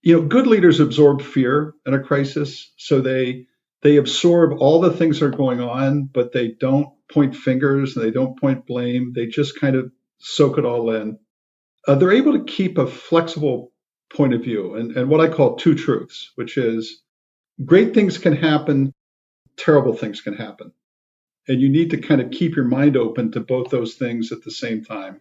Good leaders absorb fear in a crisis. So they absorb all the things that are going on, but they don't point fingers and they don't point blame. They just kind of soak it all in. They're able to keep a flexible point of view and what I call two truths, which is great things can happen, terrible things can happen. And you need to kind of keep your mind open to both those things at the same time.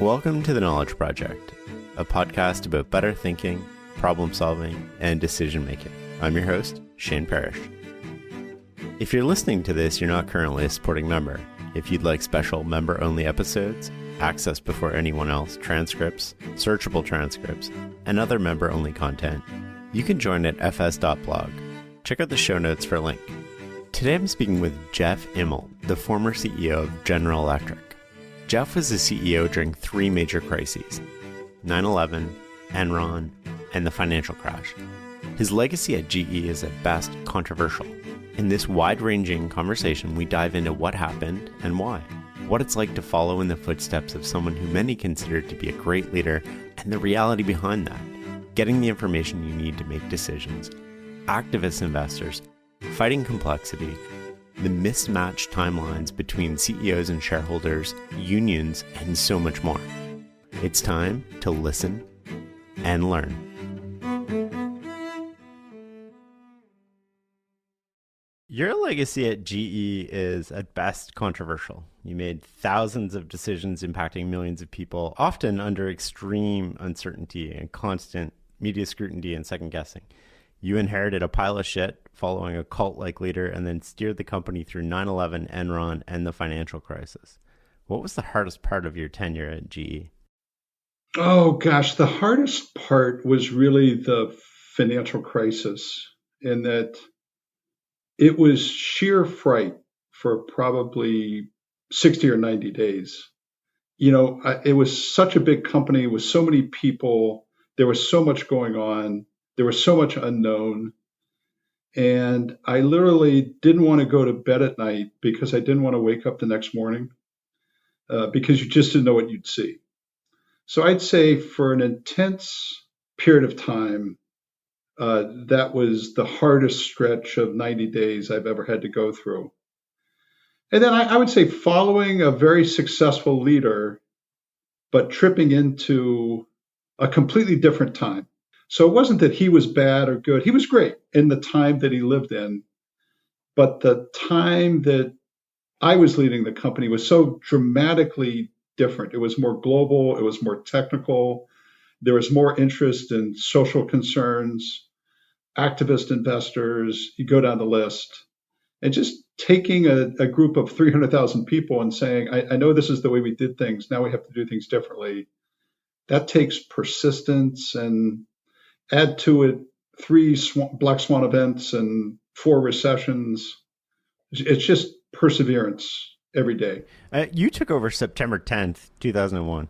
Welcome to The Knowledge Project, a podcast about better thinking, problem solving, and decision making. I'm your host, Shane Parrish. If you're listening to this, you're not currently a supporting member. If you'd like special member-only episodes, access before anyone else, transcripts, searchable transcripts, and other member-only content, you can join at fs.blog. Check out the show notes for a link. Today I'm speaking with Jeff Immelt, the former CEO of General Electric. Jeff was the CEO during three major crises, 9/11, Enron, and the financial crash. His legacy at GE is at best controversial. In this wide-ranging conversation, we dive into what happened and why, what it's like to follow in the footsteps of someone who many consider to be a great leader, and the reality behind that, getting the information you need to make decisions, activist investors, fighting complexity, the mismatched timelines between CEOs and shareholders, unions, and so much more. It's time to listen and learn. Your legacy at GE is at best controversial. You made thousands of decisions impacting millions of people, often under extreme uncertainty and constant media scrutiny and second guessing. You inherited a pile of shit following a cult-like leader and then steered the company through 9/11, Enron, and the financial crisis. What was the hardest part of your tenure at GE? Oh, gosh, the hardest part was really the financial crisis, in that it was sheer fright for probably 60 or 90 days. It was such a big company with so many people. There was so much going on. There was so much unknown. And I literally didn't want to go to bed at night because I didn't want to wake up the next morning because you just didn't know what you'd see. So I'd say for an intense period of time, that was the hardest stretch of 90 days I've ever had to go through. And then I would say following a very successful leader, but tripping into a completely different time. So it wasn't that he was bad or good. He was great in the time that he lived in. But the time that I was leading the company was so dramatically different. It was more global. It was more technical. There was more interest in social concerns, activist investors. You go down the list. And just taking a group of 300,000 people and saying, I know this is the way we did things. Now we have to do things differently. That takes persistence, and add to it three black swan events and 4 recessions. It's just perseverance every day. You took over September 10th, 2001,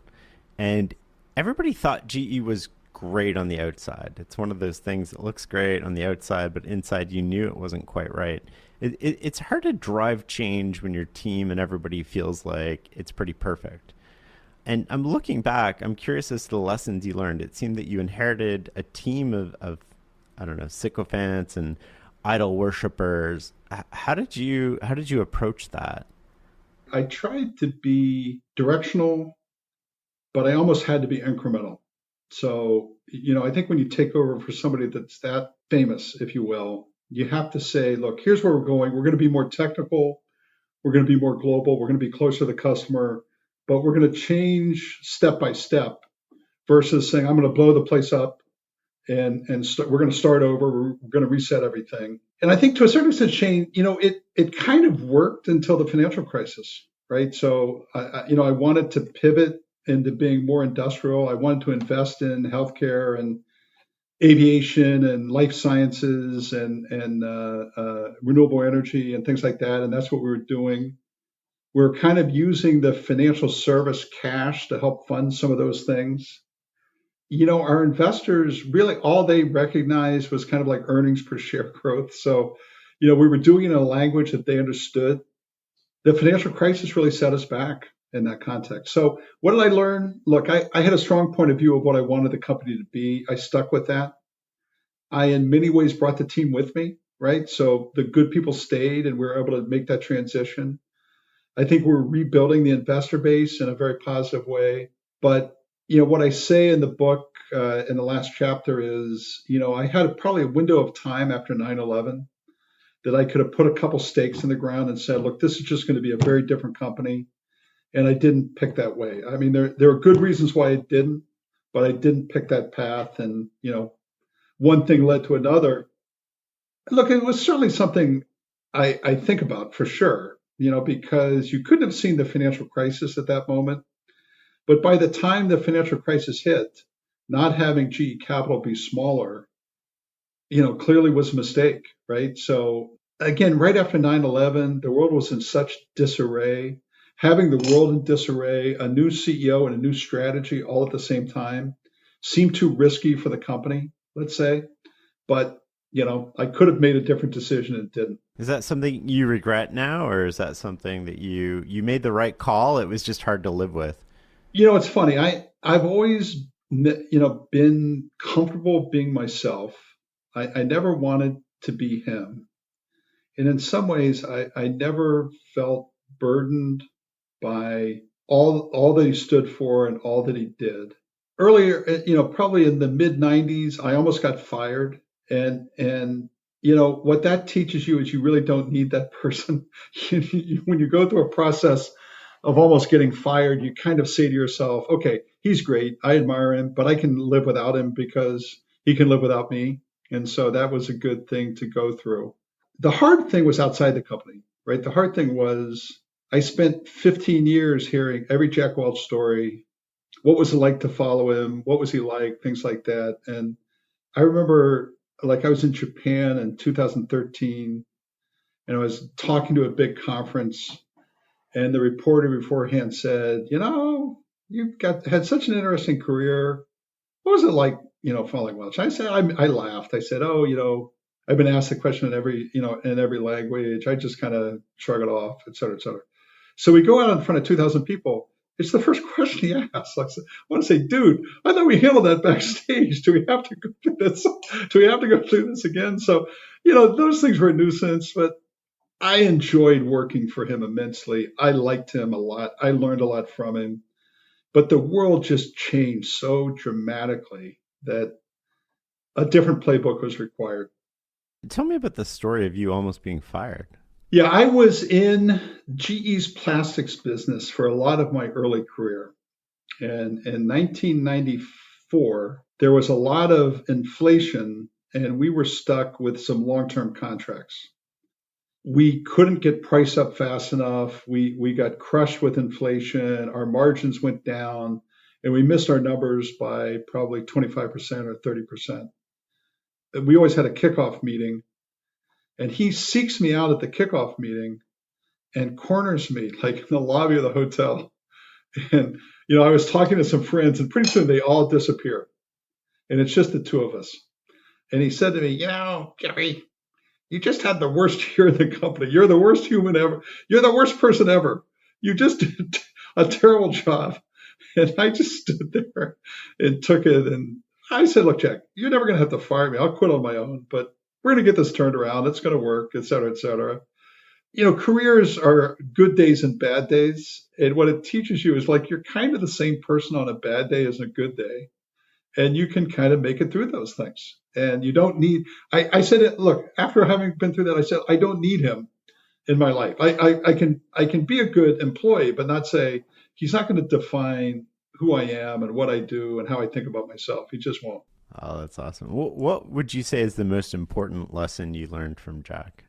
and everybody thought GE was great on the outside. It's one of those things that looks great on the outside, but inside you knew it wasn't quite right. It's hard to drive change when your team and everybody feels like it's pretty perfect. And I'm looking back, I'm curious as to the lessons you learned. It seemed that you inherited a team of I don't know, sycophants and idol worshipers. How did you approach that? I tried to be directional, but I almost had to be incremental. So, I think when you take over for somebody that's that famous, if you will, you have to say, look, here's where we're going. We're going to be more technical. We're going to be more global. We're going to be closer to the customer. But we're going to change step by step versus saying, I'm going to blow the place up and we're going to start over. We're going to reset everything. And I think to a certain extent, Shane, it kind of worked until the financial crisis, right? So, I wanted to pivot into being more industrial. I wanted to invest in healthcare and aviation and life sciences and renewable energy and things like that. And that's what we were doing. We're kind of using the financial service cash to help fund some of those things. our investors really all they recognized was kind of like earnings per share growth. So, we were doing it in a language that they understood. The financial crisis really set us back in that context. So, what did I learn? Look, I had a strong point of view of what I wanted the company to be. I stuck with that. I, in many ways, brought the team with me, right? So the good people stayed and we were able to make that transition. I think we're rebuilding the investor base in a very positive way. But what I say in the book in the last chapter is, I had probably a window of time after 9/11 that I could have put a couple stakes in the ground and said, look, this is just going to be a very different company. And I didn't pick that way. I mean, there are good reasons why I didn't, but I didn't pick that path. And, one thing led to another. Look, it was certainly something I think about for sure, because you couldn't have seen the financial crisis at that moment. But by the time the financial crisis hit, not having GE Capital be smaller, clearly was a mistake, right? So again, right after 9/11, the world was in such disarray. Having the world in disarray, a new CEO and a new strategy all at the same time seemed too risky for the company, let's say. But, I could have made a different decision and didn't. Is that something you regret now, or is that something that you made the right call? It was just hard to live with. It's funny. I've always, been comfortable being myself. I never wanted to be him. And in some ways, I never felt burdened by all that he stood for and all that he did. Earlier, probably in the mid 90s, I almost got fired. And what that teaches you is you really don't need that person. When you go through a process of almost getting fired, you kind of say to yourself, okay, he's great. I admire him, but I can live without him because he can live without me. And so that was a good thing to go through. The hard thing was outside the company, right? The hard thing was I spent 15 years hearing every Jack Welch story. What was it like to follow him? What was he like? Things like that. And I remember, like, I was in Japan in 2013 and I was talking to a big conference, and the reporter beforehand said, you've had such an interesting career. What was it like, following Welch? I said, I laughed. I said, oh, I've been asked the question in every language. I just kind of shrug it off, et cetera, et cetera. So we go out in front of 2,000 people. It's the first question he asks. Like, I want to say, dude, I thought we handled that backstage. Do we have to go through this? Do we have to go through this again? So, those things were a nuisance, but I enjoyed working for him immensely. I liked him a lot. I learned a lot from him. But the world just changed so dramatically that a different playbook was required. Tell me about the story of you almost being fired. Yeah, I was in GE's plastics business for a lot of my early career. And in 1994, there was a lot of inflation, and we were stuck with some long-term contracts. We couldn't get price up fast enough. We got crushed with inflation. Our margins went down, and we missed our numbers by probably 25% or 30%. We always had a kickoff meeting, and he seeks me out at the kickoff meeting and corners me like in the lobby of the hotel. And, I was talking to some friends, and pretty soon they all disappear. And it's just the two of us. And he said to me, Jerry, you just had the worst year in the company. You're the worst human ever. You're the worst person ever. You just did a terrible job. And I just stood there and took it. And I said, look, Jack, you're never going to have to fire me. I'll quit on my own, but we're going to get this turned around. It's going to work, et cetera, et cetera. Careers are good days and bad days. And what it teaches you is like you're kind of the same person on a bad day as a good day. And you can kind of make it through those things. And you don't need, I said, look, after having been through that, I said, I don't need him in my life. I can be a good employee, but not say he's not going to define who I am and what I do and how I think about myself. He just won't. Oh, that's awesome. What would you say is the most important lesson you learned from Jack?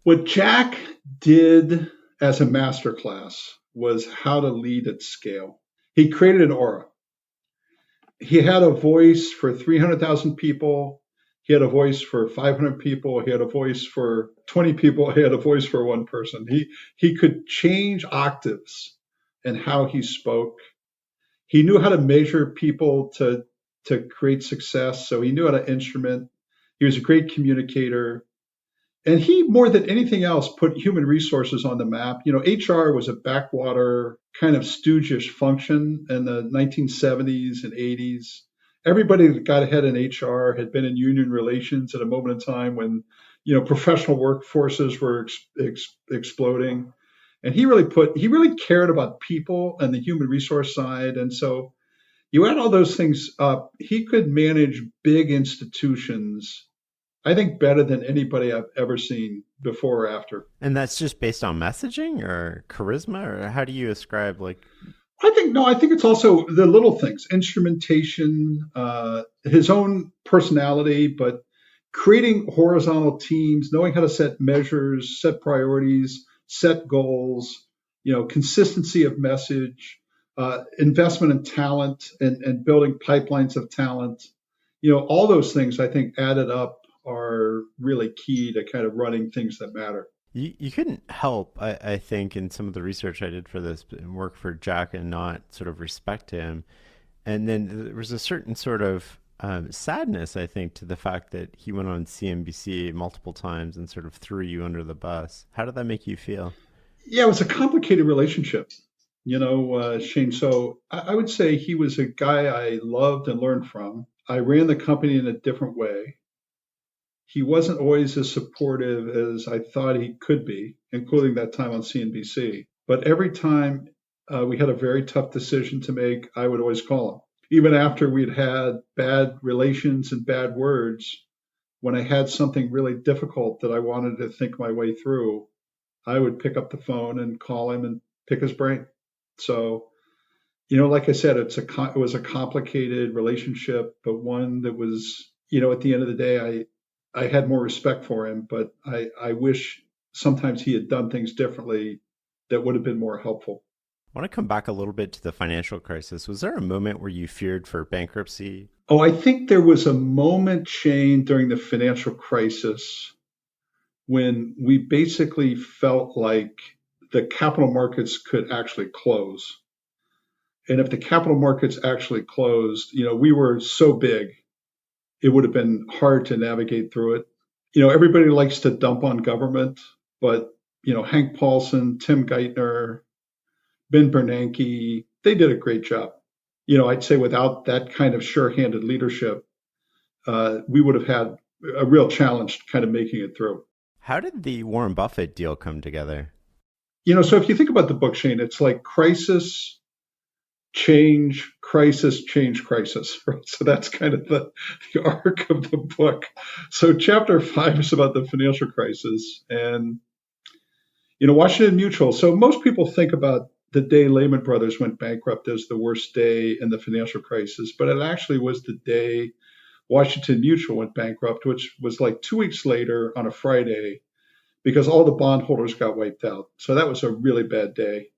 What Jack did as a masterclass was how to lead at scale. He created an aura. He had a voice for 300,000 people. He had a voice for 500 people. He had a voice for 20 people. He had a voice for one person. He could change octaves in how he spoke. He knew how to measure people to to create success. So he knew how to instrument. He was a great communicator. And he, more than anything else, put human resources on the map. HR was a backwater kind of stoogish function in the 1970s and 80s. Everybody that got ahead in HR had been in union relations at a moment in time when, professional workforces were exploding. And he really cared about people and the human resource side. And so you add all those things up, he could manage big institutions, I think, better than anybody I've ever seen before or after. And that's just based on messaging or charisma, or how do you ascribe I think it's also the little things, instrumentation, his own personality, but creating horizontal teams, knowing how to set measures, set priorities, set goals, consistency of message, investment in talent and building pipelines of talent. All those things I think added up are really key to kind of running things that matter. You couldn't help, I think, in some of the research I did for this work for Jack and not sort of respect him. And then there was a certain sort of sadness, I think, to the fact that he went on CNBC multiple times and sort of threw you under the bus. How did that make you feel? Yeah, it was a complicated relationship, Shane. So I would say he was a guy I loved and learned from. I ran the company in a different way. He wasn't always as supportive as I thought he could be, including that time on CNBC. But every time we had a very tough decision to make, I would always call him. Even after we'd had bad relations and bad words, when I had something really difficult that I wanted to think my way through, I would pick up the phone and call him and pick his brain. So, like I said, it was a complicated relationship, but one that was, at the end of the day, I had more respect for him, but I wish sometimes he had done things differently that would have been more helpful. I want to come back a little bit to the financial crisis. Was there a moment where you feared for bankruptcy? Oh, I think there was a moment, Shane, during the financial crisis when we basically felt like the capital markets could actually close. And if the capital markets actually closed, we were so big, it would have been hard to navigate through it. Everybody likes to dump on government, but, Hank Paulson, Tim Geithner, Ben Bernanke, they did a great job. I'd say without that kind of sure-handed leadership, we would have had a real challenge kind of making it through. How did the Warren Buffett deal come together? So if you think about the book, Shane, it's like crisis, change, crisis, change, crisis. Right? So that's kind of the arc of the book. So chapter 5 is about the financial crisis and, Washington Mutual. So most people think about the day Lehman Brothers went bankrupt as the worst day in the financial crisis, but it actually was the day Washington Mutual went bankrupt, which was like 2 weeks later on a Friday, because all the bondholders got wiped out. So that was a really bad day.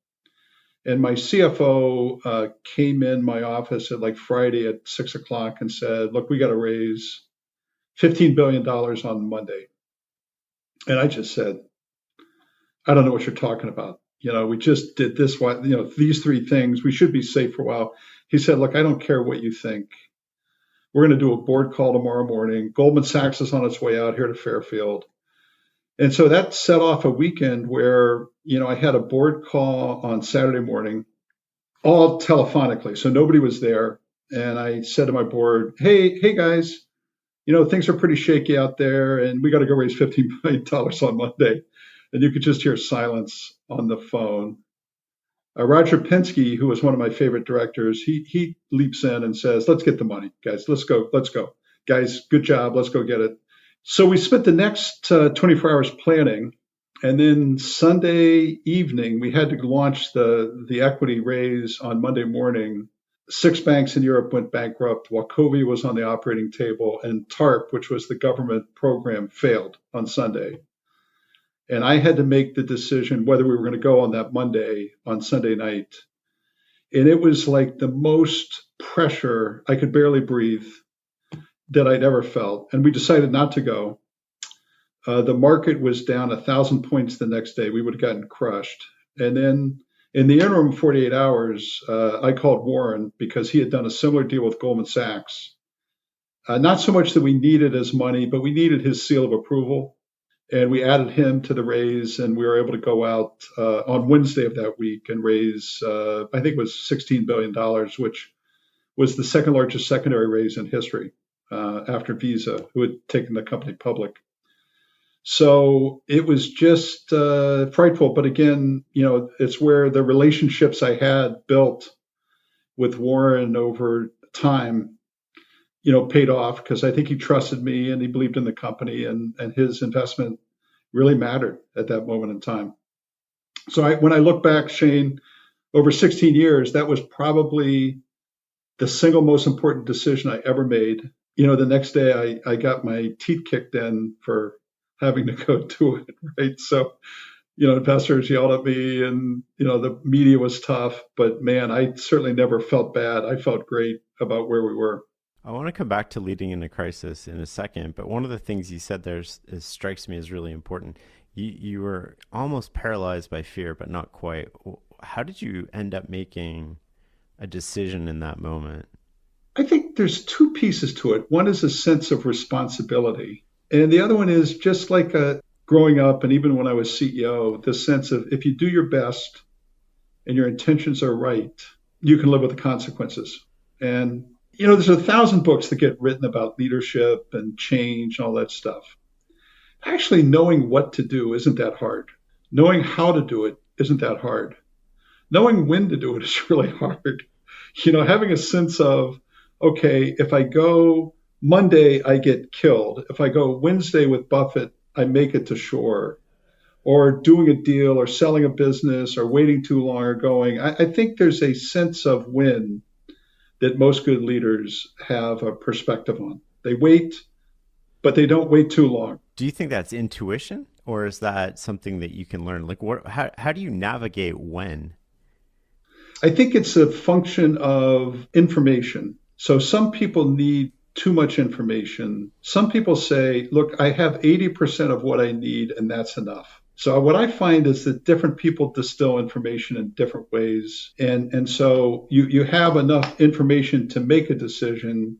And my CFO came in my office at like Friday at 6 o'clock and said, look, we got to raise $15 billion on Monday. And I just said, I don't know what you're talking about. We just did this, these three things. We should be safe for a while. He said, look, I don't care what you think. We're going to do a board call tomorrow morning. Goldman Sachs is on its way out here to Fairfield. And so that set off a weekend where, I had a board call on Saturday morning, all telephonically. So nobody was there. And I said to my board, hey guys, things are pretty shaky out there and we got to go raise $15 million on Monday. And you could just hear silence on the phone. Roger Penske, who was one of my favorite directors, he leaps in and says, let's get the money, guys. Let's go. Guys, good job. Let's go get it. So we spent the next 24 hours planning. And then Sunday evening, we had to launch the equity raise on Monday morning. 6 banks in Europe went bankrupt. Wachovia was on the operating table. And TARP, which was the government program, failed on Sunday. And I had to make the decision whether we were going to go on that Monday on Sunday night. And it was like the most pressure, I could barely breathe, that I'd ever felt. And we decided not to go. The market was down 1,000 points the next day. We would have gotten crushed. And then in the interim 48 hours, I called Warren because he had done a similar deal with Goldman Sachs. Not so much that we needed his money, but we needed his seal of approval. And we added him to the raise, and we were able to go out on Wednesday of that week and raise, I think it was $16 billion, which was the second largest secondary raise in history after Visa, who had taken the company public. So it was just frightful. But again, it's where the relationships I had built with Warren over time, paid off, because I think he trusted me and he believed in the company, and his investment really mattered at that moment in time. So when I look back, Shane, over 16 years, that was probably the single most important decision I ever made. The next day I got my teeth kicked in for having to go do it, right? So, investors yelled at me, and, the media was tough, but man, I certainly never felt bad. I felt great about where we were. I want to come back to leading in a crisis in a second, but one of the things you said there strikes me as really important. You were almost paralyzed by fear, but not quite. How did you end up making a decision in that moment? I think there's two pieces to it. One is a sense of responsibility, and the other one is just like growing up, and even when I was CEO, the sense of if you do your best and your intentions are right, you can live with the consequences. And there's 1,000 books that get written about leadership and change and all that stuff. Actually, knowing what to do isn't that hard. Knowing how to do it isn't that hard. Knowing when to do it is really hard. Having a sense of, okay, if I go Monday, I get killed. If I go Wednesday with Buffett, I make it to shore. Or doing a deal or selling a business or waiting too long or going. I think there's a sense of when that most good leaders have a perspective on. They wait, but they don't wait too long. Do you think that's intuition, or is that something that you can learn? Like, how do you navigate when? I think it's a function of information. So some people need too much information. Some people say, look, I have 80% of what I need, and that's enough. So what I find is that different people distill information in different ways. And so you have enough information to make a decision,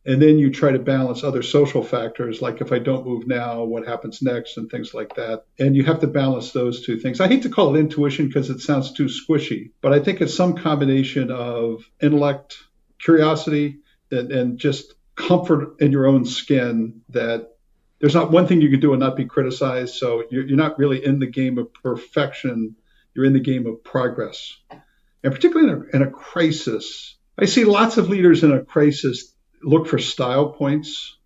and then you try to balance other social factors, like if I don't move now, what happens next, and things like that. And you have to balance those two things. I hate to call it intuition because it sounds too squishy, but I think it's some combination of intellect, curiosity, and just comfort in your own skin that there's not one thing you can do and not be criticized. So you're not really in the game of perfection. You're in the game of progress. And particularly in a crisis, I see lots of leaders in a crisis look for style points.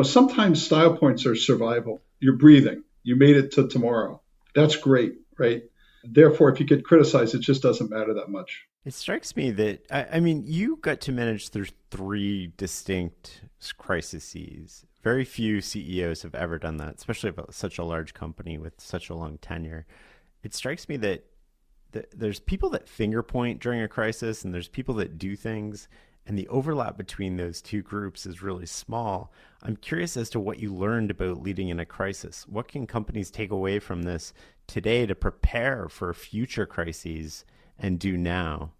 Sometimes style points are survival. You're breathing. You made it to tomorrow. That's great, right? Therefore, if you get criticized, it just doesn't matter that much. It strikes me that, I mean, you got to manage through three distinct crises. Very few CEOs have ever done that, especially about such a large company with such a long tenure. It strikes me that there's people that finger point during a crisis, and there's people that do things, and the overlap between those two groups is really small. I'm curious as to what you learned about leading in a crisis. What can companies take away from this today to prepare for future crises and do now?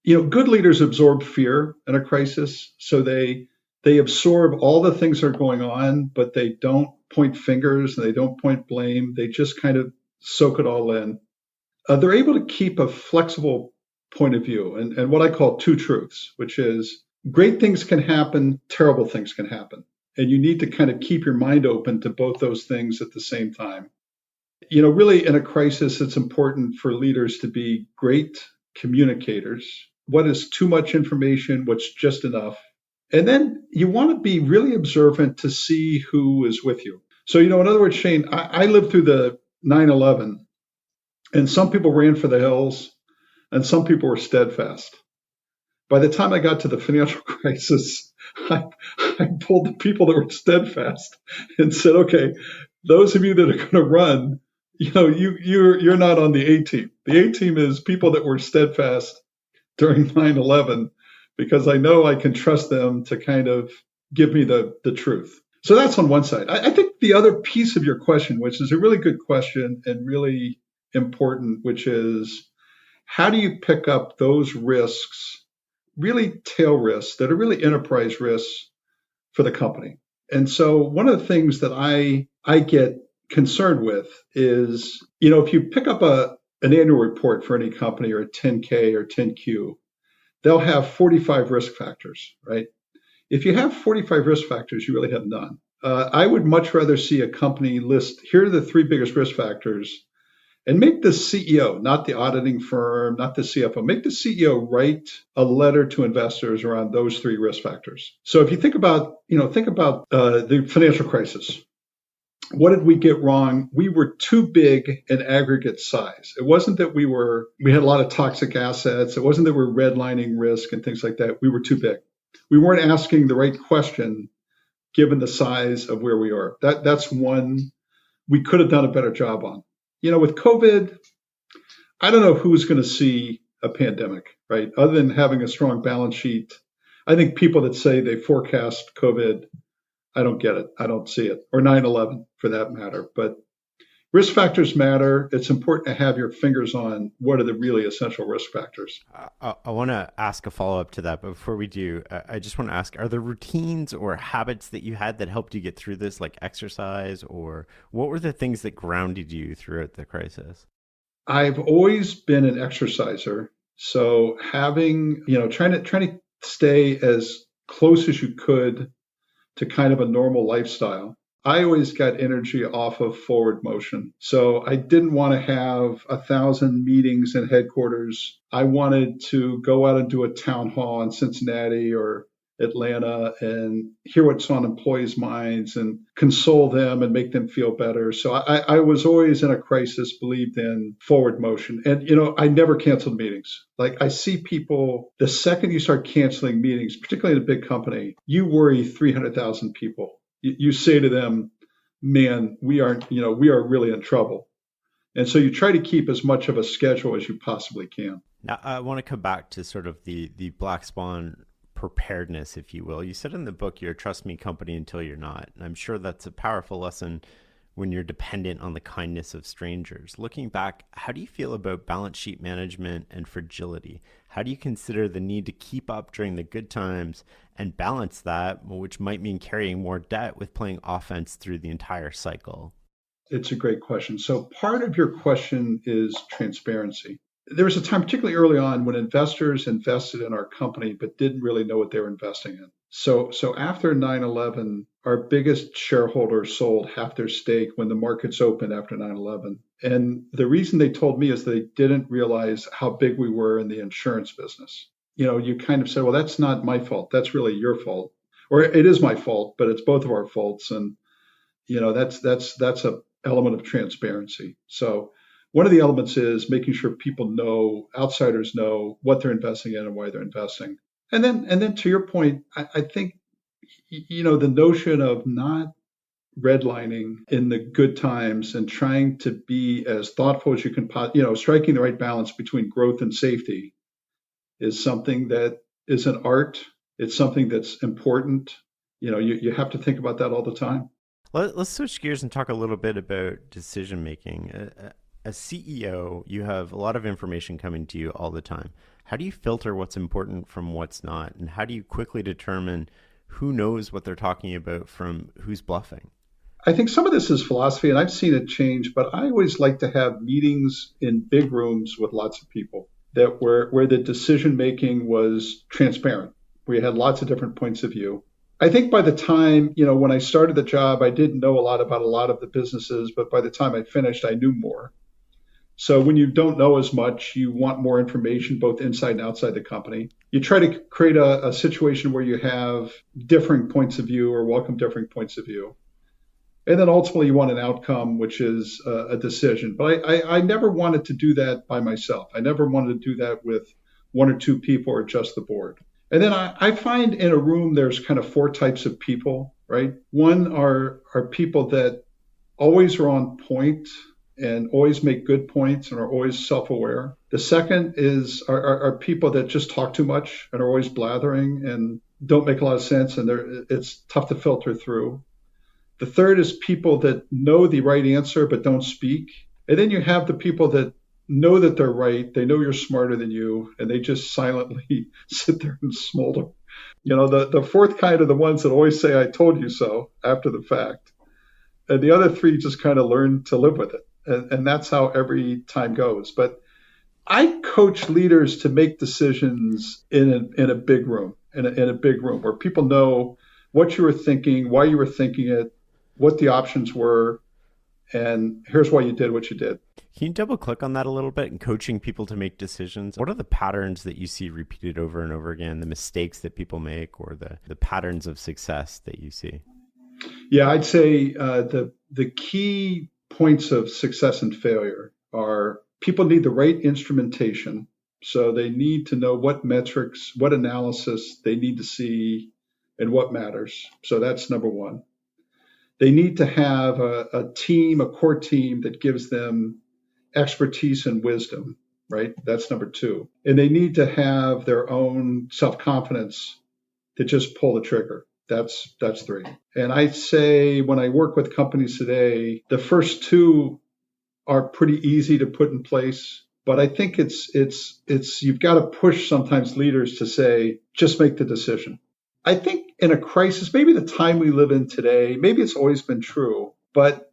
Good leaders absorb fear in a crisis, so they absorb all the things that are going on, but they don't point fingers and they don't point blame. They just kind of soak it all in. They're able to keep a flexible point of view and what I call two truths, which is great things can happen, terrible things can happen. And you need to kind of keep your mind open to both those things at the same time. Really in a crisis, it's important for leaders to be great communicators. What is too much information? What's just enough? And then you want to be really observant to see who is with you. So, in other words, Shane, I lived through the 9/11, and some people ran for the hills and some people were steadfast. By the time I got to the financial crisis, I pulled the people that were steadfast and said, okay, those of you that are going to run, you're not on the A team. The A team is people that were steadfast during 9/11, because I know I can trust them to kind of give me the truth. So that's on one side. I think the other piece of your question, which is a really good question and really important, which is how do you pick up those risks, really tail risks that are really enterprise risks for the company. And so one of the things that I get concerned with is, if you pick up an annual report for any company or a 10K or 10Q, they'll have 45 risk factors, right? If you have 45 risk factors, you really have none. I would much rather see a company list, here are the three biggest risk factors, and make the CEO, not the auditing firm, not the CFO, make the CEO write a letter to investors around those three risk factors. So if you think about the financial crisis, what did we get wrong? We were too big in aggregate size. It wasn't that we had a lot of toxic assets. It wasn't that we were redlining risk and things like that. We were too big. We weren't asking the right question given the size of where we are. That's one we could have done a better job on. With COVID, I don't know who's going to see a pandemic, right? Other than having a strong balance sheet. I think people that say they forecast COVID, I don't get it. I don't see it. Or 9/11 for that matter. But risk factors matter. It's important to have your fingers on what are the really essential risk factors. I want to ask a follow-up to that, but before we do, I just want to ask, are there routines or habits that you had that helped you get through this, like exercise, or what were the things that grounded you throughout the crisis? I've always been an exerciser. So having, trying to stay as close as you could to kind of a normal lifestyle. I always got energy off of forward motion. So I didn't want to have 1,000 meetings in headquarters. I wanted to go out and do a town hall in Cincinnati or Atlanta and hear what's on employees' minds and console them and make them feel better. So I was always in a crisis, believed in forward motion. And, I never canceled meetings. Like I see people, the second you start canceling meetings, particularly in a big company, you worry 300,000 people. You say to them, man, we are really in trouble. And so you try to keep as much of a schedule as you possibly can. Now, I want to come back to sort of the black swan preparedness, if you will. You said in the book, you're a trust me company until you're not. And I'm sure that's a powerful lesson when you're dependent on the kindness of strangers. Looking back, how do you feel about balance sheet management and fragility? How do you consider the need to keep up during the good times and balance that, which might mean carrying more debt, with playing offense through the entire cycle? It's a great question. So part of your question is transparency. There was a time, particularly early on, when investors invested in our company but didn't really know what they were investing in. So after 9/11, our biggest shareholder sold half their stake when the markets opened after 9/11. And the reason they told me is they didn't realize how big we were in the insurance business. You kind of say, well, that's not my fault. That's really your fault. Or it is my fault, but it's both of our faults. And, that's a element of transparency. So one of the elements is making sure people know, outsiders know what they're investing in and why they're investing. And then to your point, I think, the notion of not redlining in the good times and trying to be as thoughtful as you can, striking the right balance between growth and safety is something that is an art. It's something that's important. You have to think about that all the time. Let's switch gears and talk a little bit about decision making. As CEO, you have a lot of information coming to you all the time. How do you filter what's important from what's not? And how do you quickly determine who knows what they're talking about from who's bluffing? I think some of this is philosophy, and I've seen it change, but I always like to have meetings in big rooms with lots of people that where the decision making was transparent. We had lots of different points of view. I think by the time, when I started the job, I didn't know a lot about a lot of the businesses, but by the time I finished, I knew more. So when you don't know as much, you want more information, both inside and outside the company. You try to create a situation where you have differing points of view or welcome differing points of view. And then ultimately you want an outcome, which is a decision. But I never wanted to do that by myself. I never wanted to do that with one or two people or just the board. And then I find in a room, there's kind of four types of people, right? One are people that always are on point and always make good points and are always self-aware. The second are people that just talk too much and are always blathering and don't make a lot of sense, and it's tough to filter through. The third is people that know the right answer but don't speak. And then you have the people that know that they're right, they know you're smarter than you, and they just silently sit there and smolder. The fourth kind are the ones that always say, I told you so after the fact. And the other three just kind of learn to live with it. And that's how every time goes. But I coach leaders to make decisions in a big room, in a big room where people know what you were thinking, why you were thinking it, what the options were, and here's why you did what you did. Can you double click on that a little bit in coaching people to make decisions? What are the patterns that you see repeated over and over again, the mistakes that people make, or the patterns of success that you see? Yeah, I'd say the key points of success and failure are people need the right instrumentation. So they need to know what metrics, what analysis they need to see and what matters. So that's number one. They need to have a team, a core team that gives them expertise and wisdom, right? That's number two. And they need to have their own self-confidence to just pull the trigger. That's three. And I say when I work with companies today, the first two are pretty easy to put in place. But I think it's you've got to push sometimes leaders to say, just make the decision. I think in a crisis, maybe the time we live in today, maybe it's always been true, but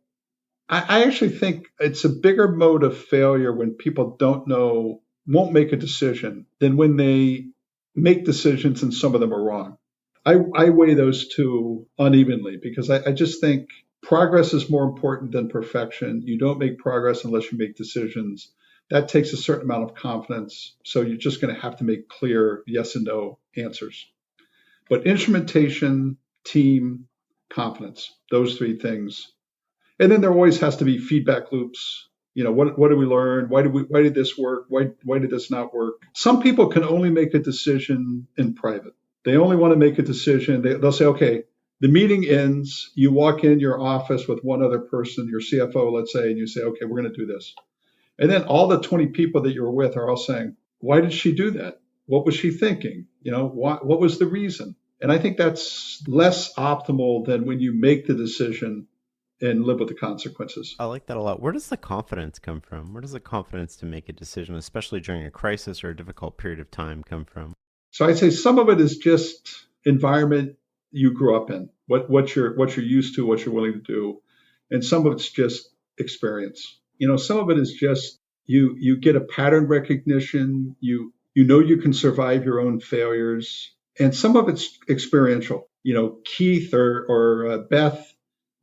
I actually think it's a bigger mode of failure when people don't know, won't make a decision, than when they make decisions and some of them are wrong. I weigh those two unevenly because I just think progress is more important than perfection. You don't make progress unless you make decisions. That takes a certain amount of confidence. So you're just going to have to make clear yes and no answers. But instrumentation, team, confidence, those three things. And then there always has to be feedback loops. What did we learn? Why did this work? Why did this not work? Some people can only make a decision in private. They only want to make a decision. They'll say, okay, the meeting ends. You walk in your office with one other person, your CFO, let's say, and you say, okay, we're going to do this. And then all the 20 people that you were with are all saying, why did she do that? What was she thinking? What was the reason? And I think that's less optimal than when you make the decision and live with the consequences. I like that a lot. Where does the confidence come from? Where does the confidence to make a decision, especially during a crisis or a difficult period of time, come from? So I'd say some of it is just environment you grew up in, what you're used to, what you're willing to do. And some of it's just experience. Some of it is just you get a pattern recognition, you know you can survive your own failures. And some of it's experiential. Keith or Beth,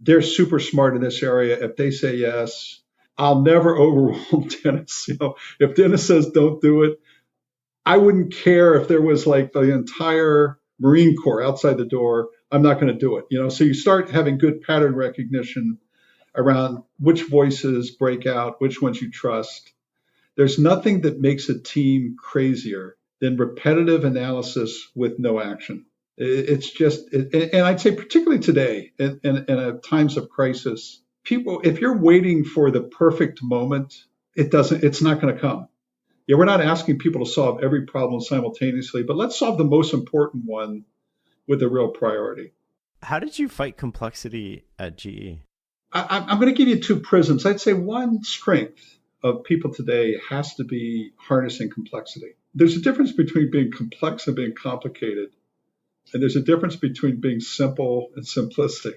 they're super smart in this area. If they say yes, I'll never overrule Dennis. If Dennis says don't do it, I wouldn't care if there was like the entire Marine Corps outside the door. I'm not going to do it. So you start having good pattern recognition around which voices break out, which ones you trust. There's nothing that makes a team crazier than repetitive analysis with no action. It's just, and I'd say particularly today in times of crisis, people, if you're waiting for the perfect moment, it's not going to come. Yeah, we're not asking people to solve every problem simultaneously, but let's solve the most important one with a real priority. How did you fight complexity at GE? I'm going to give you two prisms. I'd say one strength of people today has to be harnessing complexity. There's a difference between being complex and being complicated. And there's a difference between being simple and simplistic.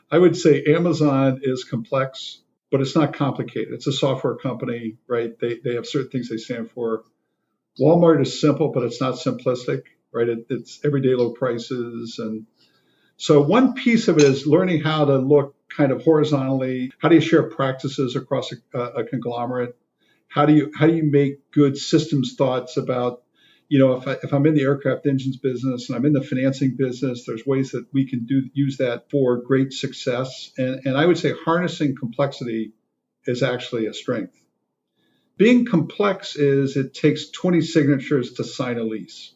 I would say Amazon is complex, but it's not complicated. It's a software company, right? They have certain things they stand for. Walmart is simple, but it's not simplistic, right? It's everyday low prices. And so one piece of it is learning how to look kind of horizontally. How do you share practices across a conglomerate? How do you make good systems thoughts about, if I'm in the aircraft engines business and I'm in the financing business, there's ways that we can use that for great success. And I would say harnessing complexity is actually a strength. Being complex is it takes 20 signatures to sign a lease,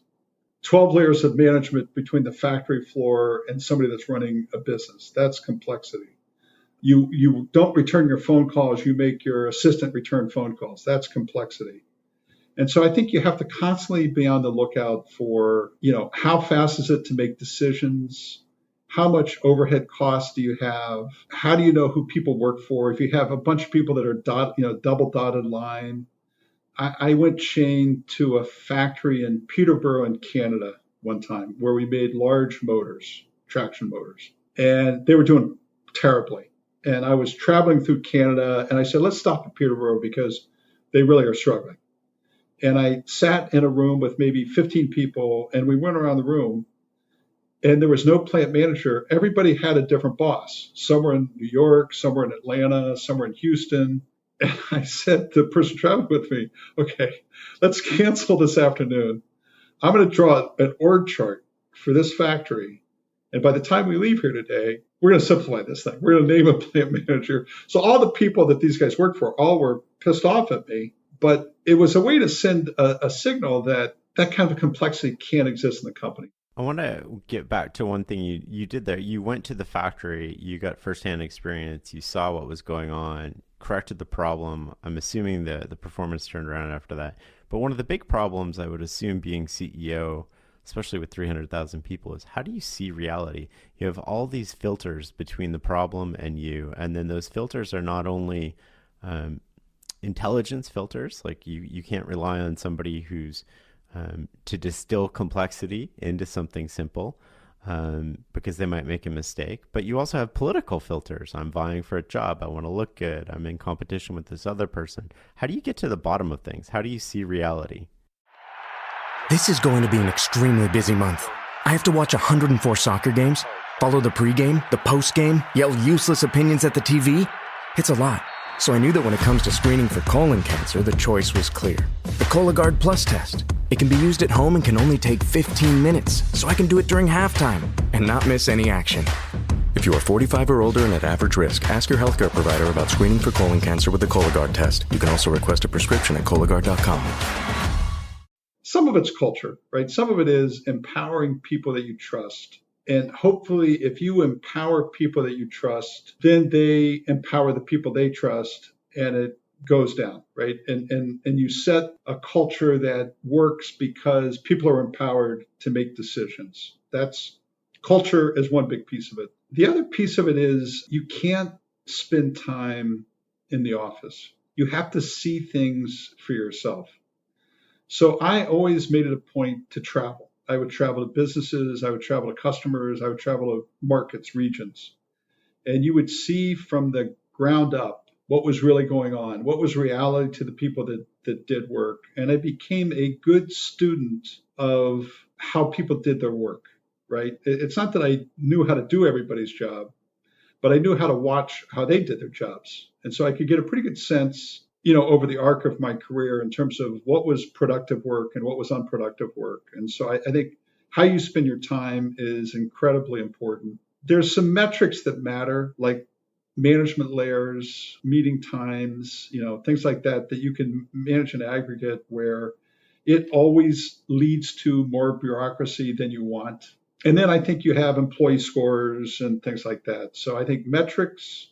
12 layers of management between the factory floor and somebody that's running a business. That's complexity. You don't return your phone calls, you make your assistant return phone calls. That's complexity. And so I think you have to constantly be on the lookout for, how fast is it to make decisions? How much overhead costs do you have? How do you know who people work for? If you have a bunch of people that are double dotted line. I went, Shane, to a factory in Peterborough in Canada one time where we made large motors, traction motors, and they were doing terribly. And I was traveling through Canada, and I said, let's stop at Peterborough because they really are struggling. And I sat in a room with maybe 15 people, and we went around the room, and there was no plant manager. Everybody had a different boss. Some were in New York, some were in Atlanta, some were in Houston. And I said to the person traveling with me, okay, let's cancel this afternoon. I'm going to draw an org chart for this factory. And by the time we leave here today, we're going to simplify this thing. We're going to name a plant manager. So all the people that these guys work for all were pissed off at me. But it was a way to send a signal that that kind of complexity can't exist in the company. I want to get back to one thing you did there. You went to the factory, you got firsthand experience, you saw what was going on, corrected the problem. I'm assuming the performance turned around after that. But one of the big problems, I would assume, being CEO, especially with 300,000 people, is how do you see reality? You have all these filters between the problem and you, and then those filters are not only intelligence filters, like you can't rely on somebody who's to distill complexity into something simple because they might make a mistake. But you also have political filters. I'm vying for a job. I want to look good. I'm in competition with this other person. How do you get to the bottom of things? How do you see reality? This is going to be an extremely busy month. I have to watch 104 soccer games, follow the pregame, the postgame, yell useless opinions at the TV. It's a lot. So I knew that when it comes to screening for colon cancer, the choice was clear. The Cologuard Plus test. It can be used at home and can only take 15 minutes, so I can do it during halftime and not miss any action. If you are 45 or older and at average risk, ask your healthcare provider about screening for colon cancer with the Cologuard test. You can also request a prescription at Cologuard.com. Some of it's culture, right? Some of it is empowering people that you trust. And hopefully, if you empower people that you trust, then they empower the people they trust, and it goes down, right? And you set a culture that works because people are empowered to make decisions. That's culture is one big piece of it. The other piece of it is you can't spend time in the office. You have to see things for yourself. So I always made it a point to travel. I would travel to businesses, I would travel to customers, I would travel to markets, regions. And you would see from the ground up what was really going on, what was reality to the people that did work. And I became a good student of how people did their work, right? It's not that I knew how to do everybody's job, but I knew how to watch how they did their jobs. And so I could get a pretty good sense, over the arc of my career in terms of what was productive work and what was unproductive work. And so I think how you spend your time is incredibly important. There's some metrics that matter, like management layers, meeting times, things like that you can manage in aggregate where it always leads to more bureaucracy than you want. And then I think you have employee scores and things like that. So I think metrics,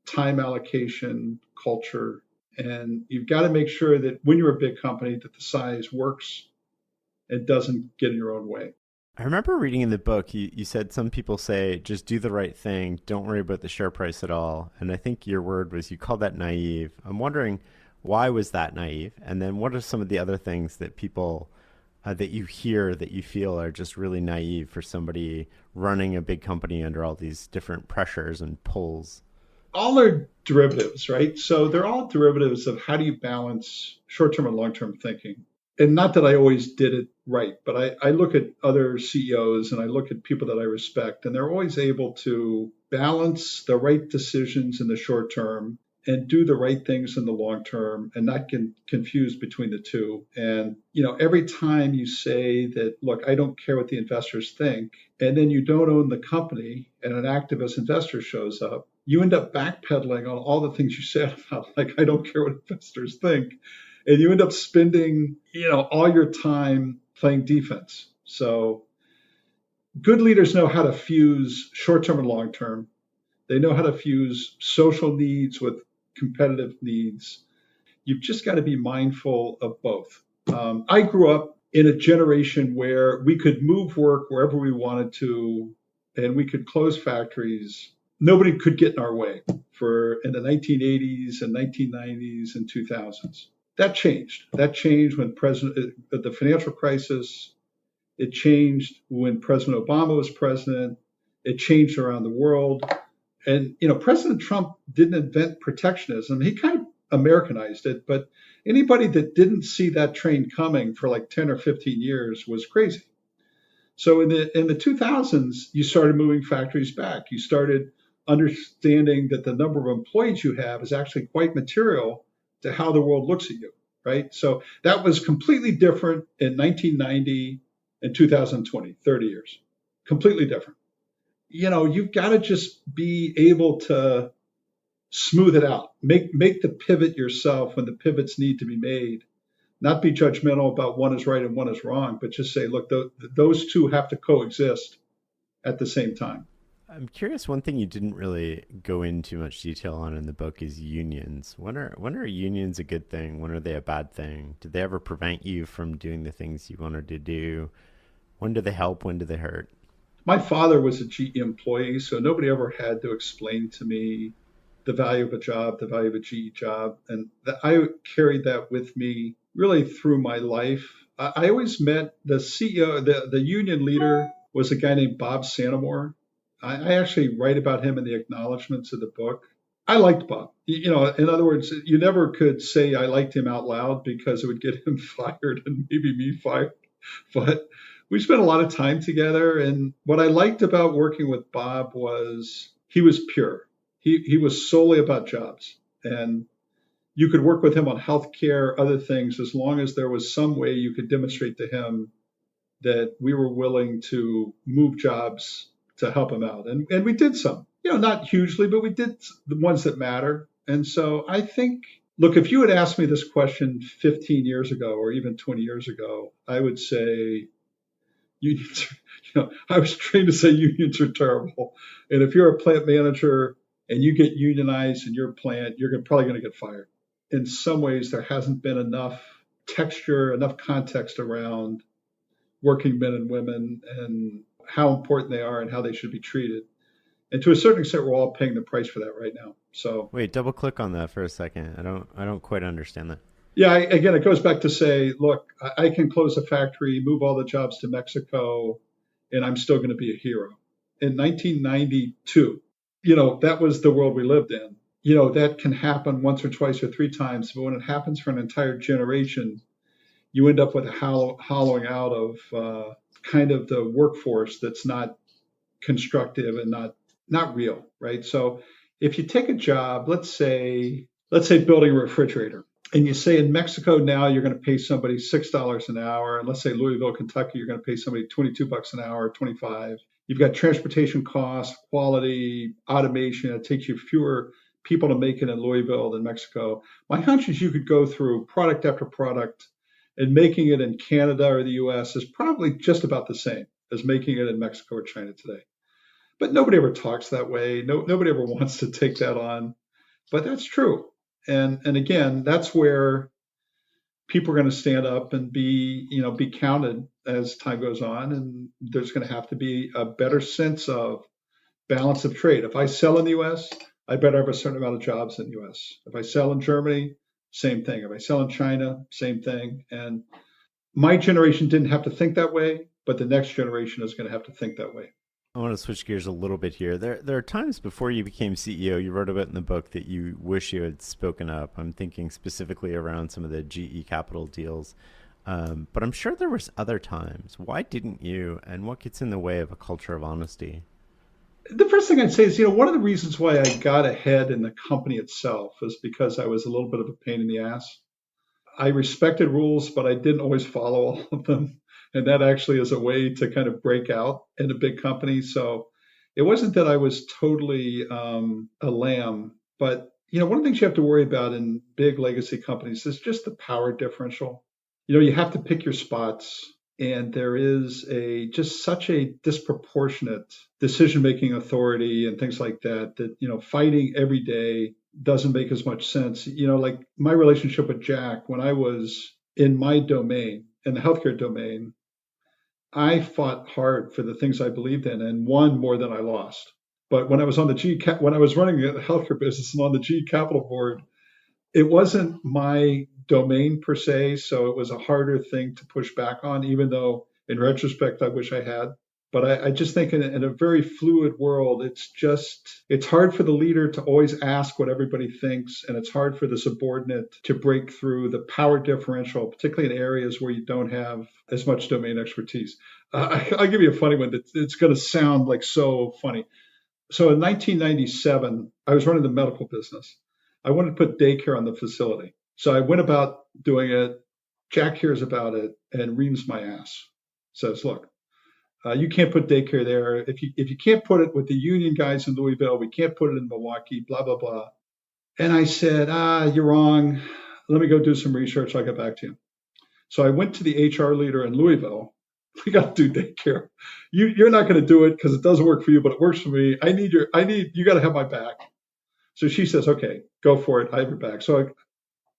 time allocation, culture, and you've got to make sure that when you're a big company that the size works and doesn't get in your own way. I remember reading in the book, you said some people say, just do the right thing. Don't worry about the share price at all. And I think your word was, you called that naive. I'm wondering, why was that naive? And then what are some of the other things that people, that you hear, that you feel are just really naive for somebody running a big company under all these different pressures and pulls? All are derivatives, right? So they're all derivatives of how do you balance short-term and long-term thinking. And not that I always did it right, but I look at other CEOs and I look at people that I respect, and they're always able to balance the right decisions in the short term and do the right things in the long term and not get confused between the two. And, every time you say that, look, I don't care what the investors think, and then you don't own the company and an activist investor shows up, you end up backpedaling on all the things you said about, like, I don't care what investors think. And you end up spending, all your time playing defense. So good leaders know how to fuse short-term and long-term. They know how to fuse social needs with competitive needs. You've just got to be mindful of both. I grew up in a generation where we could move work wherever we wanted to, and we could close factories. Nobody could get in our way in the 1980s and 1990s and 2000s. That changed. That changed when the financial crisis It changed when President Obama was president. It changed around the world. And, President Trump didn't invent protectionism. He kind of Americanized it, but anybody that didn't see that train coming for like 10 or 15 years was crazy. So in the 2000s, you started moving factories back. You started understanding that the number of employees you have is actually quite material to how the world looks at you, right? So that was completely different in 1990 and 2020, 30 years, completely different. You've got to just be able to smooth it out, make the pivot yourself when the pivots need to be made, not be judgmental about one is right and one is wrong, but just say, look, those two have to coexist at the same time. I'm curious, one thing you didn't really go into much detail on in the book is unions. When are unions a good thing? When are they a bad thing? Did they ever prevent you from doing the things you wanted to do? When do they help? When do they hurt? My father was a GE employee, so nobody ever had to explain to me the value of a job, the value of a GE job. And I carried that with me really through my life. I always met the CEO, the union leader was a guy named Bob Santamore. I actually write about him in the acknowledgments of the book. I liked Bob. In other words, you never could say I liked him out loud because it would get him fired and maybe me fired. But we spent a lot of time together. And what I liked about working with Bob was he was pure. He was solely about jobs. And you could work with him on healthcare, other things, as long as there was some way you could demonstrate to him that we were willing to move jobs to help him out. And we did some, not hugely, but we did the ones that matter. And so I think, look, if you had asked me this question 15 years ago or even 20 years ago, I would say unions, I was trained to say unions are terrible. And if you're a plant manager and you get unionized in your plant, you're probably going to get fired. In some ways, there hasn't been enough texture, enough context around working men and women and how important they are and how they should be treated. And to a certain extent, we're all paying the price for that right now. So wait, double click on that for a second. I don't quite understand that. Yeah, again, it goes back to say, look, I can close a factory, move all the jobs to Mexico, and I'm still going to be a hero. In 1992, that was the world we lived in. That can happen once or twice or three times, but when it happens for an entire generation, you end up with a hollowing out of kind of the workforce that's not constructive and not real, right? So if you take a job, let's say building a refrigerator, and you say in Mexico now you're going to pay somebody $6 an hour, and let's say Louisville, Kentucky, you're going to pay somebody $22 an hour, 25. You've got transportation costs, quality, automation. It takes you fewer people to make it in Louisville than Mexico. My hunch is you could go through product after product, and making it in Canada or the US is probably just about the same as making it in Mexico or China today. But nobody ever talks that way. Nobody ever wants to take that on. But that's true. And again, that's where people are going to stand up and be counted as time goes on. And there's going to have to be a better sense of balance of trade. If I sell in the US, I better have a certain amount of jobs in the US. If I sell in Germany, same thing. If I sell in China, same thing. And my generation didn't have to think that way, but the next generation is going to have to think that way. I want to switch gears a little bit here. There are times before you became CEO, you wrote about in the book that you wish you had spoken up. I'm thinking specifically around some of the GE Capital deals. But I'm sure there was other times. Why didn't you? And what gets in the way of a culture of honesty? The first thing I'd say is, one of the reasons why I got ahead in the company itself was because I was a little bit of a pain in the ass. I respected rules, but I didn't always follow all of them. And that actually is a way to kind of break out in a big company. So it wasn't that I was totally a lamb, but one of the things you have to worry about in big legacy companies is just the power differential. You have to pick your spots, and there is just such a disproportionate decision-making authority and things like that, fighting every day doesn't make as much sense. Like my relationship with Jack, when I was in my domain, in the healthcare domain, I fought hard for the things I believed in and won more than I lost. But when I was on when I was running the healthcare business and on the GE Capital board, it wasn't my domain per se, so it was a harder thing to push back on, even though In retrospect, I wish I had. But I just think in a very fluid world, it's hard for the leader to always ask what everybody thinks. And it's hard for the subordinate to break through the power differential, particularly in areas where you don't have as much domain expertise. I'll give you a funny one. It's going to sound like so funny. So in 1997, I was running the medical business. I wanted to put daycare on the facility. So I went about doing it. Jack hears about it and reams my ass. Says, look, you can't put daycare there. If you can't put it with the union guys in Louisville, we can't put it in Milwaukee, blah, blah, blah. And I said, you're wrong. Let me go do some research. I'll get back to you. So I went to the HR leader in Louisville. We got to do daycare. You're not going to do it because it doesn't work for you, but it works for me. You got to have my back. So she says, okay, go for it. I have your back. So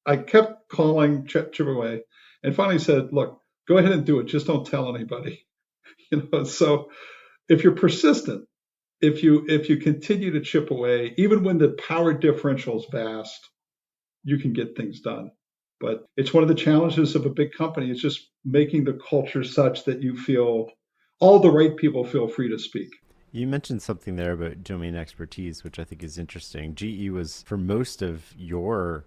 I kept calling, chip away, and finally said, look, go ahead and do it. Just don't tell anybody. So if you're persistent, if you continue to chip away, even when the power differential is vast, you can get things done. But it's one of the challenges of a big company. It's just making the culture such that you feel all the right people feel free to speak. You mentioned something there about domain expertise, which I think is interesting. GE was, for most of your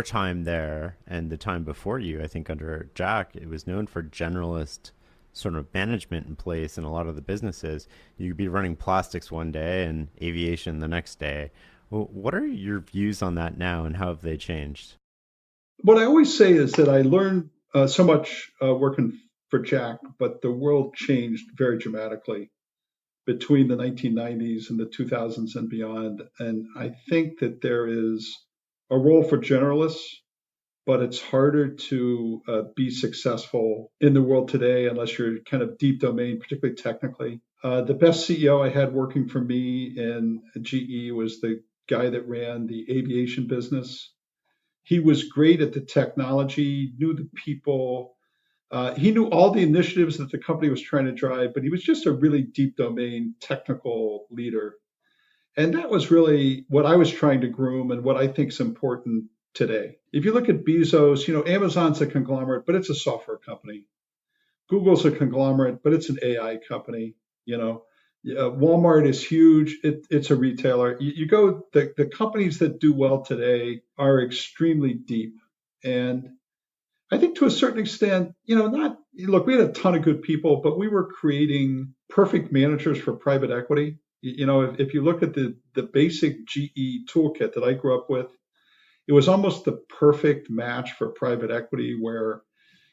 time there and the time before you, I think under Jack, it was known for generalist sort of management in place in a lot of the businesses. You'd be running plastics one day and aviation the next day. Well, what are your views on that now, and how have they changed? What I always say is that I learned so much working for Jack, but the world changed very dramatically between the 1990s and the 2000s and beyond. And I think that there is a role for generalists, but it's harder to be successful in the world today unless you're kind of deep domain, particularly technically. The best CEO I had working for me in GE was the guy that ran the aviation business. He was great at the technology, knew the people. He knew all the initiatives that the company was trying to drive, but he was just a really deep domain technical leader. And that was really what I was trying to groom and what I think is important today. If you look at Bezos, Amazon's a conglomerate, but it's a software company. Google's a conglomerate, but it's an AI company. Walmart is huge. It's a retailer. The companies that do well today are extremely deep. And I think to a certain extent, we had a ton of good people, but we were creating perfect managers for private equity. If you look at the basic GE toolkit that I grew up with, it was almost the perfect match for private equity, where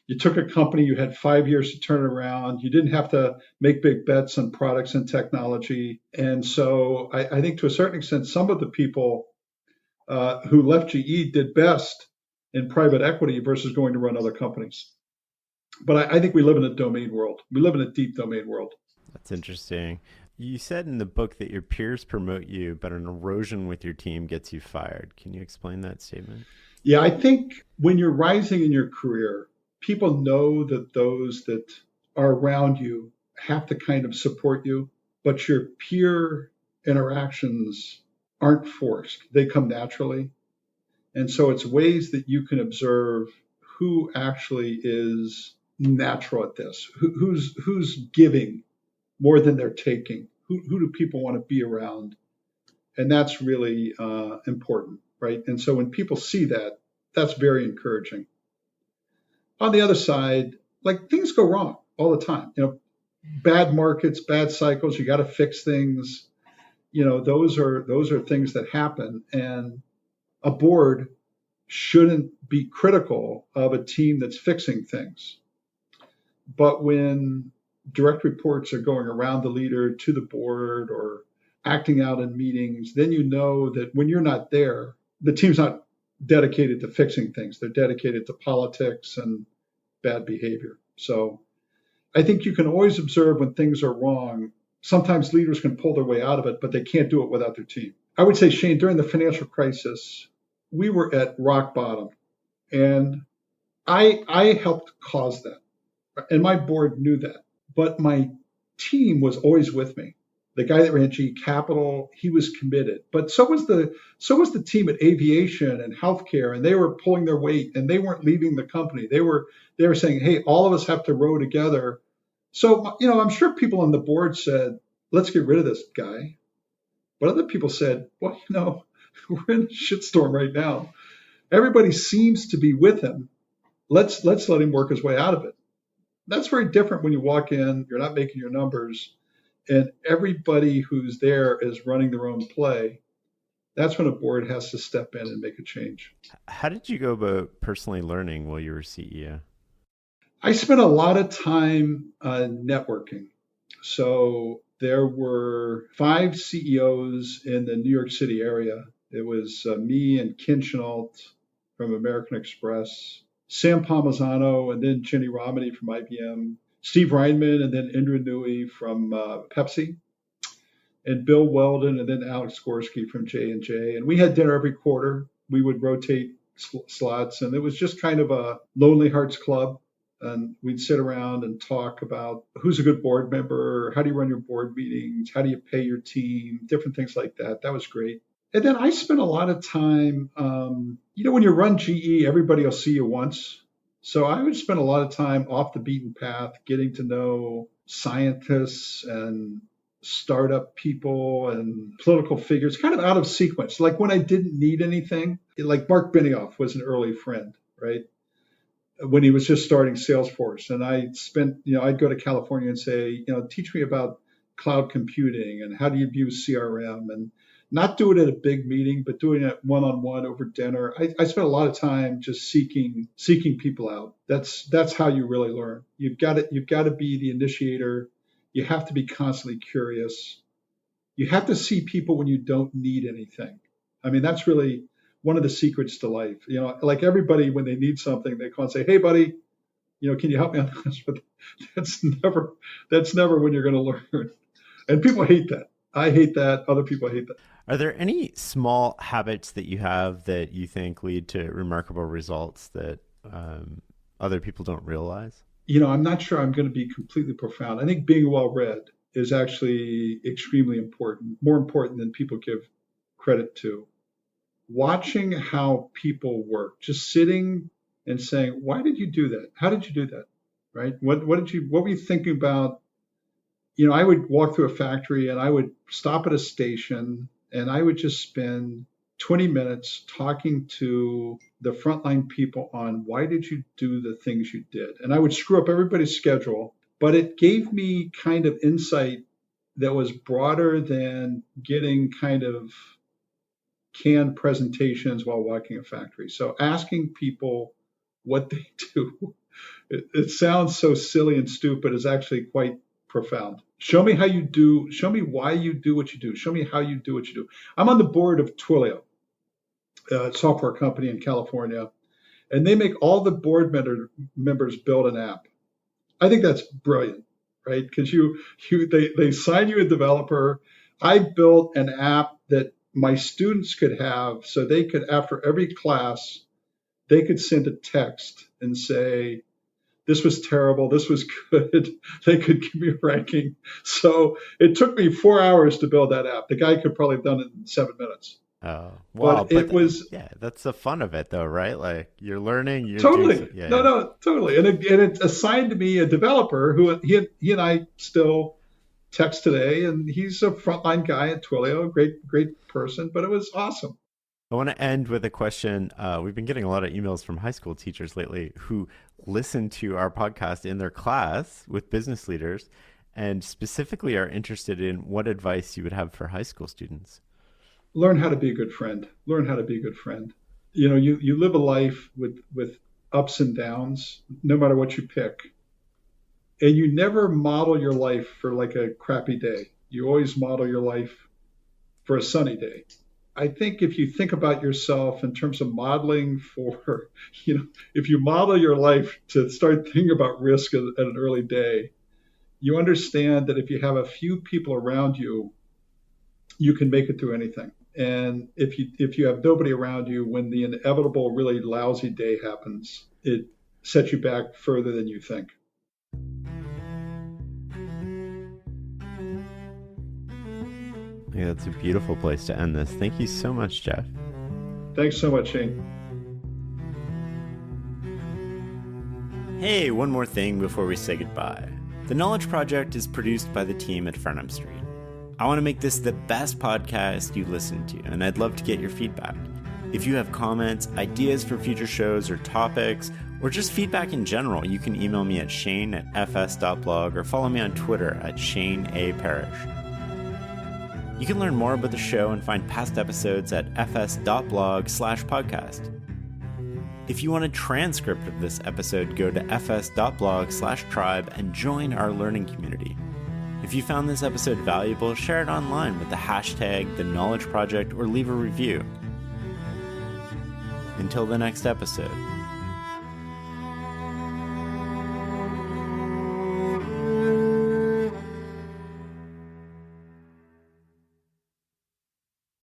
you took a company, you had 5 years to turn it around. You didn't have to make big bets on products and technology. And so I think to a certain extent, some of the people who left GE did best in private equity versus going to run other companies. But I think we live in a domain world. We live in a deep domain world. That's interesting. You said in the book that your peers promote you, but an erosion with your team gets you fired. Can you explain that statement? Yeah, I think when you're rising in your career, people know that those that are around you have to kind of support you, but your peer interactions aren't forced. They come naturally. And so it's ways that you can observe who actually is natural at this, who's giving more than they're taking, who do people want to be around? And that's really important, right? And so when people see that, that's very encouraging. On the other side, things go wrong all the time. Bad markets, bad cycles, you got to fix things. Those are things that happen. And a board shouldn't be critical of a team that's fixing things. But when direct reports are going around the leader to the board or acting out in meetings, then you know that when you're not there, the team's not dedicated to fixing things. They're dedicated to politics and bad behavior. So I think you can always observe when things are wrong. Sometimes leaders can pull their way out of it, but they can't do it without their team. I would say, Shane, during the financial crisis, we were at rock bottom, and I helped cause that. And my board knew that. But my team was always with me. The guy that ran GE Capital, he was committed. But so was the team at aviation and healthcare, and they were pulling their weight, and they weren't leaving the company. They were saying, hey, all of us have to row together So, I'm sure people on the board said, let's get rid of this guy. But other people said, well, we're in a shitstorm right now. Everybody seems to be with him. Let's let him work his way out of it. That's very different when you walk in, you're not making your numbers, and everybody who's there is running their own play. That's when a board has to step in and make a change. How did you go about personally learning while you were CEO? I spent a lot of time networking. So there were 5 CEOs in the New York City area. It was me and Ken Chenault from American Express, Sam Palmisano, and then Jenny Romney from IBM, Steve Reinman, and then Indra Nooyi from Pepsi, and Bill Weldon, and then Alex Gorski from J&J. And we had dinner every quarter. We would rotate slots, and it was just kind of a Lonely Hearts Club. And we'd sit around and talk about who's a good board member, how do you run your board meetings, how do you pay your team, different things like that. That was great. And then I spent a lot of time, when you run GE, everybody will see you once. So I would spend a lot of time off the beaten path, getting to know scientists and startup people and political figures, kind of out of sequence. Like when I didn't need anything, like Mark Benioff was an early friend, right? When he was just starting Salesforce. And I'd go to California and say, teach me about cloud computing and how do you use CRM, and not do it at a big meeting, but doing it one-on-one over dinner. I spent a lot of time just seeking people out. That's how you really learn. You've got to be the initiator. You have to be constantly curious. You have to see people when you don't need anything. I mean, that's really one of the secrets to life. Like everybody, when they need something, they call and say, hey, buddy, can you help me on this? But that's never when you're going to learn. And people hate that. I hate that. Other people hate that. Are there any small habits that you have that you think lead to remarkable results that other people don't realize? I'm not sure I'm going to be completely profound. I think being well-read is actually extremely important, more important than people give credit to. Watching how people work, just sitting and saying, why did you do that? How did you do that? Right? What were you thinking about? I would walk through a factory and I would stop at a station and I would just spend 20 minutes talking to the frontline people on why did you do the things you did? And I would screw up everybody's schedule, but it gave me kind of insight that was broader than getting kind of canned presentations while walking a factory. So asking people what they do, it sounds so silly and stupid, is actually quite profound. Show me how you do. Show me why you do what you do. Show me how you do what you do. I'm on the board of Twilio, a software company in California, and they make all the board members build an app. I think that's brilliant, right? Because they sign you a developer. I built an app that my students could have, so they could, after every class, they could send a text and say, this was terrible, this was good. They could give me a ranking. So it took me 4 hours to build that app. The guy could probably have done it in 7 minutes. Oh, wow. But it was... Yeah, that's the fun of it though, right? Like you're learning. You're totally. No, totally. And it assigned me a developer who he and I still text today, and he's a frontline guy at Twilio, great person, but it was awesome. I want to end with a question. We've been getting a lot of emails from high school teachers lately who listen to our podcast in their class with business leaders and specifically are interested in what advice you would have for high school students. Learn how to be a good friend. Learn how to be a good friend. You live a life with ups and downs, no matter what you pick. And you never model your life for like a crappy day. You always model your life for a sunny day. I think if you think about yourself in terms of modeling for, if you model your life to start thinking about risk at an early day, you understand that if you have a few people around you, you can make it through anything. And if you have nobody around you, when the inevitable really lousy day happens, it sets you back further than you think. Yeah, that's a beautiful place to end this. Thank you so much, Jeff. Thanks so much, Shane. Hey, one more thing before we say goodbye. The Knowledge Project is produced by the team at Frenham Street. I want to make this the best podcast you listen to, and I'd love to get your feedback. If you have comments, ideas for future shows or topics, or just feedback in general, you can email me at shane@fs.blog or follow me on Twitter at shaneaparish. You can learn more about the show and find past episodes at fs.blog/podcast. If you want a transcript of this episode, go to fs.blog/tribe and join our learning community. If you found this episode valuable, share it online with the hashtag The Knowledge Project or leave a review. Until the next episode,